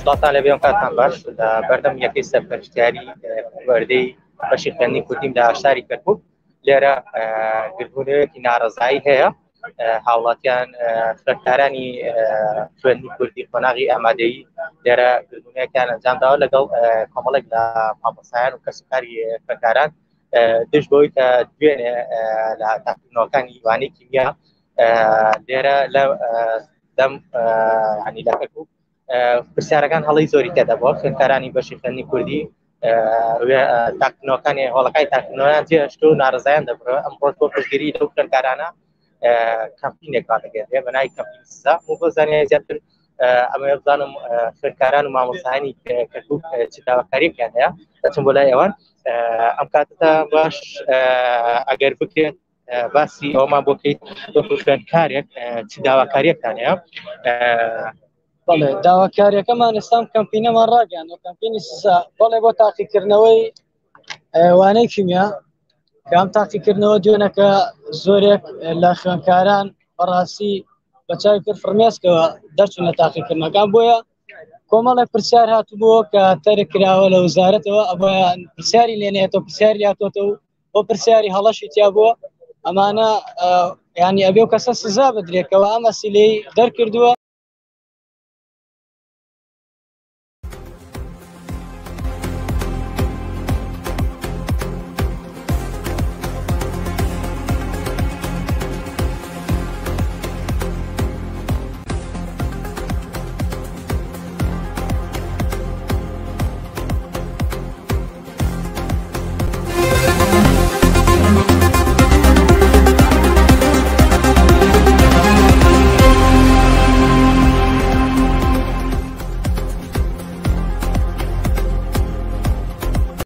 سڵاتان لەبێ کاتان باش لە بەردەم یەکەی سەرپەرشتیاری وەردەی بەشی خوێندنی کوردیم لە ئاشاری کەرکووک لێرە گرتبوونەوەیەکی ناڕەزایی هەیە هاوڵاتیان خوێندکارانی خوێندنی کوردی قۆناغی ئامادەیی لێرە گرتبوونەیەکیان ئەنجامداوە لەگەڵ کۆمەڵێک لە مامۆستایان و کەسوکاری خوێندکاران دژ بەوەی کە دوێنێ لە تاقیکردنەوەکانی وانەی کیمیا لێرە لەم ینی لە کەرکووک پرسیارەکان هەڵی زۆری تێدا بووە خوێندکارانی بەشی خوێندنی کوردی تاقیکردنەوەکانی هەوڵەکانی تاقیکردنەوەیان جێهێشت و ناڕزایان دەبڕێ ئەمڕۆ بۆ پشتگیری لەو خوێندکارانە کەمپینێکمان دەگەێنێ بە ناوی کەمپین سزا و بۆ زانیاری زیاتر ئەمە بزانم خوێندکاران و مامۆستایانی کەرکووک چ داواکاریەکیان هەیە دەچم بۆ لای ئەوان ئەم کاتتە باش ئەگەر بکرێت باسی ئەومان بۆ بکەیت خوێندکارێک چ داواکاریەکان هەیە. بەڵێ داواکاریەکەمان ئێستام کەمپینەمان ڕاگەیان و کەمپینی سزا بەڵێ بۆ تاقیکردنەوەی وانەی کیمیا کە ئەم تاقیکردنەوە دوێنەکە زۆرێک لە خوێندکاران بەڕاستی بە چاوی کرد فڕمێسکەوە دەرچوون لە تاقیکردنەکان بۆیە کۆمەڵێک پرسیار هاتووبووە کە تەرک کراوە لە وزارەتەوە ئەوە پرسیاری لێنێتەوە پرسیاری هاتوۆتەوە بۆ پرسیاری هەڵەشی تیا بووە ئەمانە ینی ئەبێ و کەسە سزا بدرێتەوە ئەم ئەسیلەی دەرکردووە